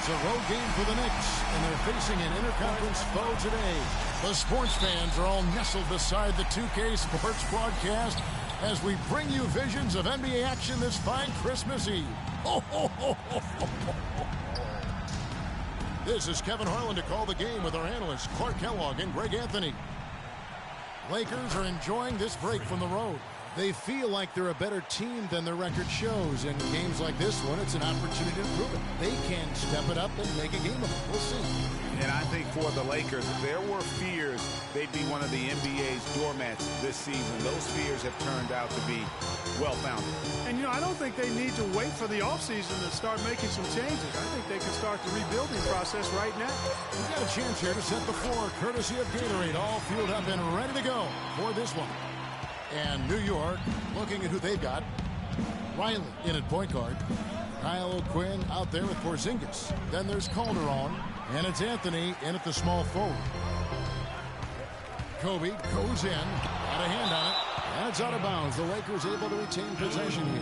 It's a road game for the Knicks, and they're facing an interconference foe today. The sports fans are all nestled beside the 2K Sports broadcast as we bring you visions of NBA action this fine Christmas Eve. Ho, ho, ho, ho, ho, ho. This is Kevin Harlan to call the game with our analysts Clark Kellogg and Greg Anthony. Lakers are enjoying this break from the road. They feel like they're a better team than their record shows. In games like this one, it's an opportunity to prove it. They can step it up and make a game of it. We'll see. And I think for the Lakers, there were fears they'd be one of the NBA's doormats this season. Those fears have turned out to be well-founded. And, I don't think they need to wait for the offseason to start making some changes. I think they can start the rebuilding process right now. We've got a chance here to set the floor, courtesy of Gatorade, all fueled up and ready to go for this one. And New York, looking at who they've got. Riley in at point guard. Kyle O'Quinn out there with Porzingis. Then there's Calderon. And it's Anthony in at the small forward. Kobe goes in. Got a hand on it. And it's out of bounds. The Lakers able to retain possession here.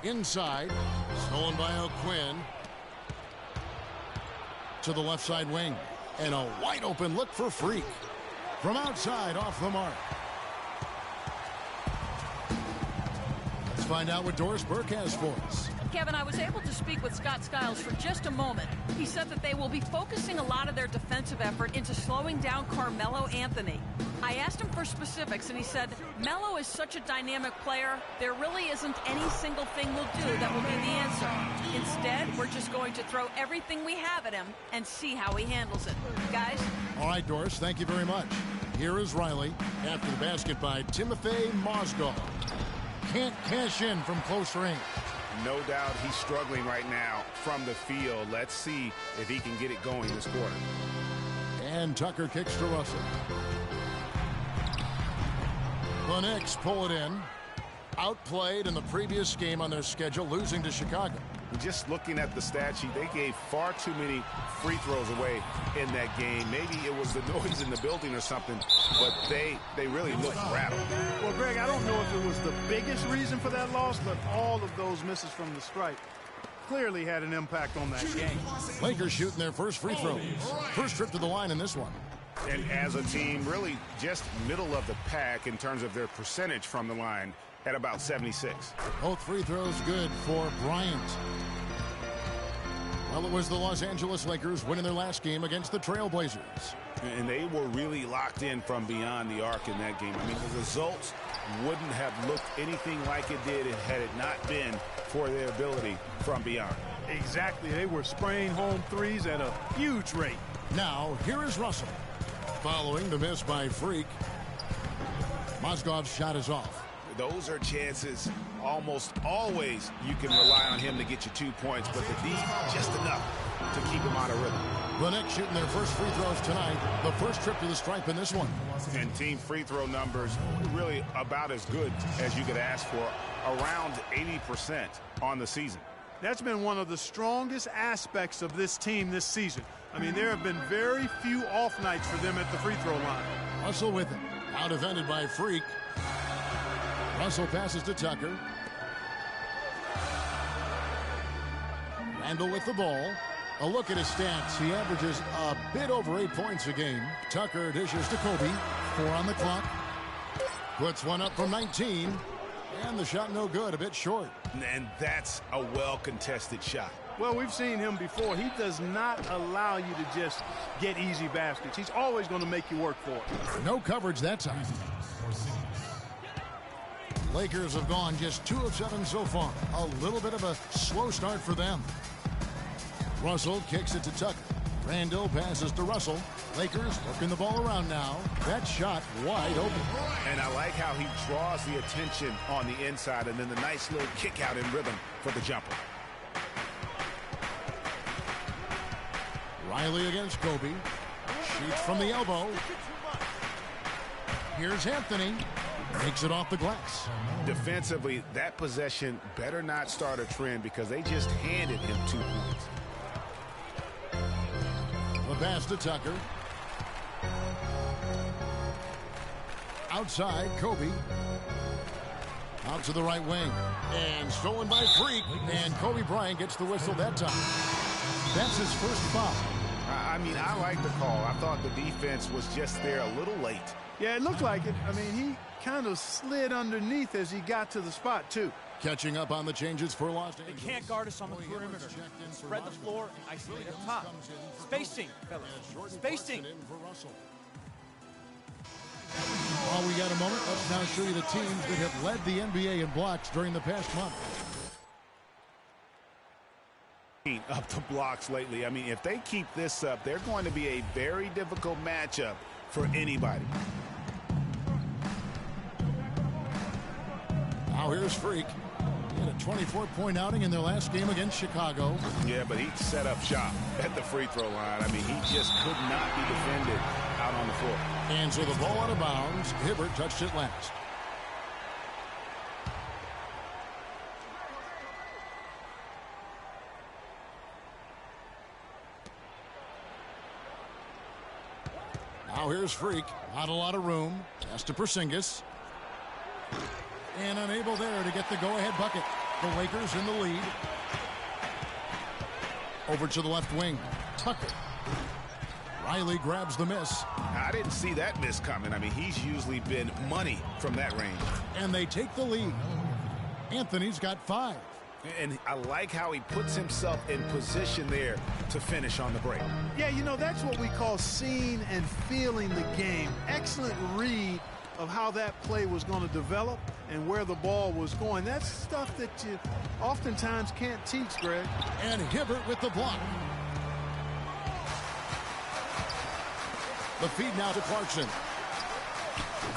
Inside, stolen by O'Quinn. To the left side wing. And a wide open look for Freak. From outside, off the mark. Let's find out what Doris Burke has for us. Kevin, I was able to speak with Scott Skiles for just a moment. He said that they will be focusing a lot of their defensive effort into slowing down Carmelo Anthony. I asked him for specifics, and he said, Melo is such a dynamic player, there really isn't any single thing we'll do that will be the answer. Instead, we're just going to throw everything we have at him and see how he handles it. Guys? All right, Doris, thank you very much. Here is Riley after the basket by Timofey Mozgov. Can't cash in from close range. No doubt he's struggling right now from the field. Let's see if he can get it going this quarter. And Tucker kicks to Russell. The Knicks pull it in. Outplayed in the previous game on their schedule, losing to Chicago. Just looking at the stat sheet, they gave far too many free throws away in that game. Maybe it was the noise in the building or something, but they really looked rattled. Well, Greg, I don't know if it was the biggest reason for that loss, but all of those misses from the stripe clearly had an impact on that game. Lakers shooting their first free throw. First trip to the line in this one. And as a team, really just middle of the pack in terms of their percentage from the line at about 76. Both free throws good for Bryant. Well, it was the Los Angeles Lakers winning their last game against the Trailblazers. And they were really locked in from beyond the arc in that game. I mean, the results wouldn't have looked anything like it did had it not been for their ability from beyond. Exactly. They were spraying home threes at a huge rate. Now, here is Russell. Following the miss by Freak. Mozgov's shot is off. Those are chances almost always you can rely on him to get you 2 points, but the D just enough to keep him out of rhythm. The Knicks shooting their first free throws tonight. The first trip to the stripe in this one. And team free throw numbers really about as good as you could ask for, around 80% on the season. That's been one of the strongest aspects of this team this season. I mean, there have been very few off nights for them at the free throw line. Russell with it. Now defended by Freak. Russell passes to Tucker. Randall with the ball. A look at his stats. He averages a bit over 8 points a game. Tucker dishes to Kobe. 4 on the clock. Puts one up from 19. And the shot no good, a bit short. And that's a well-contested shot. Well, we've seen him before. He does not allow you to just get easy baskets. He's always going to make you work for it. No coverage that time. Lakers have gone just 2 of 7 so far. A little bit of a slow start for them. Russell kicks it to Tucker. Randall passes to Russell. Lakers working the ball around now. That shot wide open. And I like how he draws the attention on the inside, and then the nice little kick out in rhythm for the jumper. Riley against Kobe. Shoots from the elbow. Here's Anthony. Makes it off the glass. Defensively, that possession better not start a trend because they just handed him 2 points. The pass to Tucker. Outside, Kobe. Out to the right wing. And stolen by Freak. And Kobe Bryant gets the whistle that time. That's his first foul. I mean, I like the call. I thought the defense was just there a little late. Yeah, it looked like it. I mean, he kind of slid underneath as he got to the spot, too. Catching up on the changes for Los Angeles. They can't guard us on the perimeter. Spread the floor and isolate up top. Spacing, fellas. Spacing. While we got a moment, let's now show you the teams that have led the NBA in blocks during the past month. Up to blocks lately. I mean, if they keep this up, they're going to be a very difficult matchup for anybody. Now here's Freak. He had a 24-point outing in their last game against Chicago. Yeah, but he set up shop at the free throw line. I mean, he just could not be defended out on the floor. And so the ball out of bounds. Hibbert touched it last. Now here's Freak. Not a lot of room. Pass to Porzingis. And unable there to get the go-ahead bucket. The Lakers in the lead. Over to the left wing. Tucker. Riley grabs the miss. I didn't see that miss coming. I mean, he's usually been money from that range. And they take the lead. Anthony's got 5. And I like how he puts himself in position there to finish on the break. Yeah, you know, that's what we call seeing and feeling the game. Excellent read of how that play was going to develop and where the ball was going. That's stuff that you oftentimes can't teach, Greg. And Hibbert with the block. The feed now to Clarkson.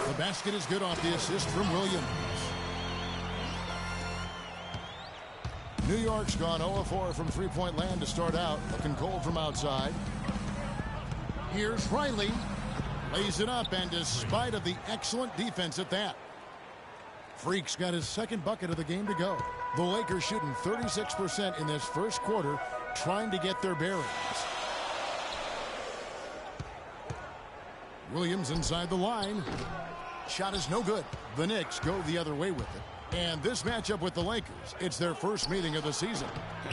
The basket is good off the assist from Williams. New York's gone 0-4 from three-point land to start out. Looking cold from outside. Here's Riley. Lays it up, and despite of the excellent defense at that, Freak's got his second bucket of the game to go. The Lakers shooting 36% in this first quarter, trying to get their bearings. Williams inside the line. Shot is no good. The Knicks go the other way with it. And this matchup with the Lakers, it's their first meeting of the season.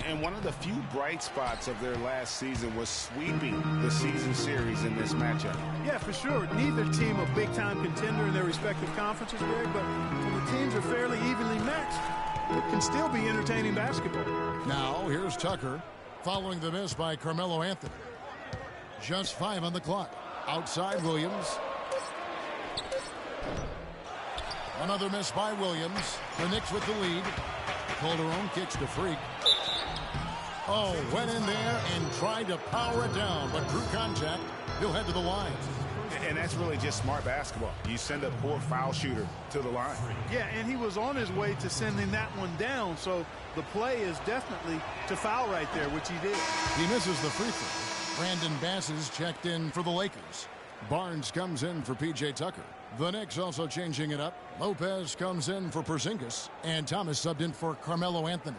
And one of the few bright spots of their last season was sweeping the season series in this matchup. Yeah, for sure. Neither team a big-time contender in their respective conferences, Greg, but when the teams are fairly evenly matched, it can still be entertaining basketball. Now, here's Tucker, following the miss by Carmelo Anthony. Just 5 on the clock. Outside Williams. Another miss by Williams. The Knicks with the lead. Calderon kicks to Freak. Oh, went in there and tried to power it down, but drew contact. He'll head to the line. And that's really just smart basketball. You send a poor foul shooter to the line. Yeah, and he was on his way to sending that one down, so the play is definitely to foul right there, which he did. He misses the free throw. Brandon Bass is checked in for the Lakers. Barnes comes in for P.J. Tucker. The Knicks also changing it up. Lopez comes in for Porzingis, and Thomas subbed in for Carmelo Anthony.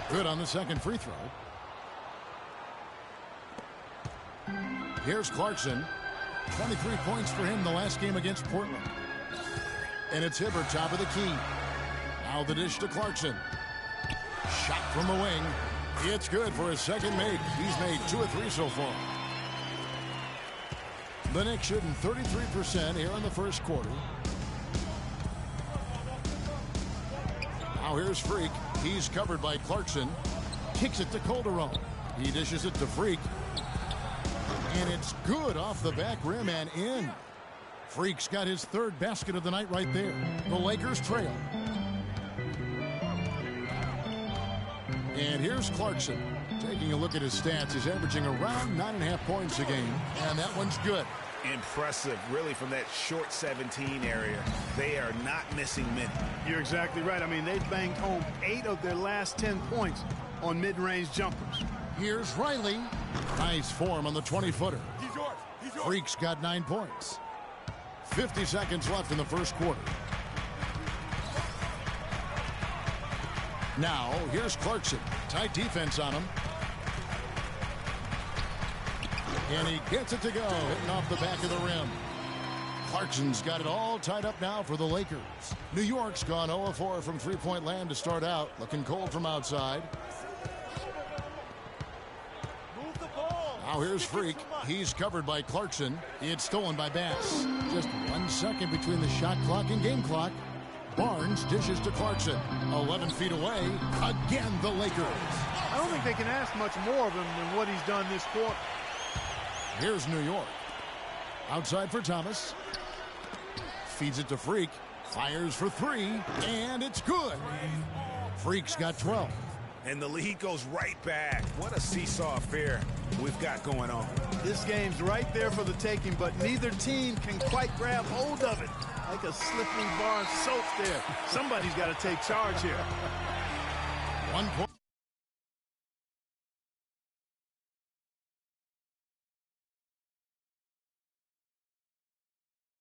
Good on the second free throw. Here's Clarkson. 23 points for him the last game against Portland. And it's Hibbert, top of the key. Now the dish to Clarkson. Shot from the wing. It's good for his second make. He's made 2 of 3 so far. The Knicks shooting 33% here in the first quarter. Now here's Freak. He's covered by Clarkson. Kicks it to Calderon. He dishes it to Freak. And it's good off the back rim and in. Freak's got his third basket of the night right there. The Lakers trail. And here's Clarkson. Taking a look at his stats, he's averaging around 9.5 points a game. And that one's good. Impressive, really, from that short 17 area. They are not missing many. You're exactly right. I mean, they've banged home 8 of their last 10 points on mid-range jumpers. Here's Riley. Nice form on the 20-footer. Freak's got 9 points. 50 seconds left in the first quarter. Now, here's Clarkson. Tight defense on him. And he gets it to go, hitting off the back of the rim. Clarkson's got it all tied up now for the Lakers. New York's gone 0-4 from three-point land to start out. Looking cold from outside. Now here's Freak. He's covered by Clarkson. It's stolen by Bass. Just 1 second between the shot clock and game clock. Barnes dishes to Clarkson. 11 feet away. Again, the Lakers. I don't think they can ask much more of him than what he's done this quarter. Here's New York. Outside for Thomas. Feeds it to Freak. Fires for 3. And it's good. Freak's got 12. And the lead goes right back. What a seesaw affair we've got going on. This game's right there for the taking, but neither team can quite grab hold of it. Like a slippery bar of soap there. Somebody's got to take charge here. 1 point.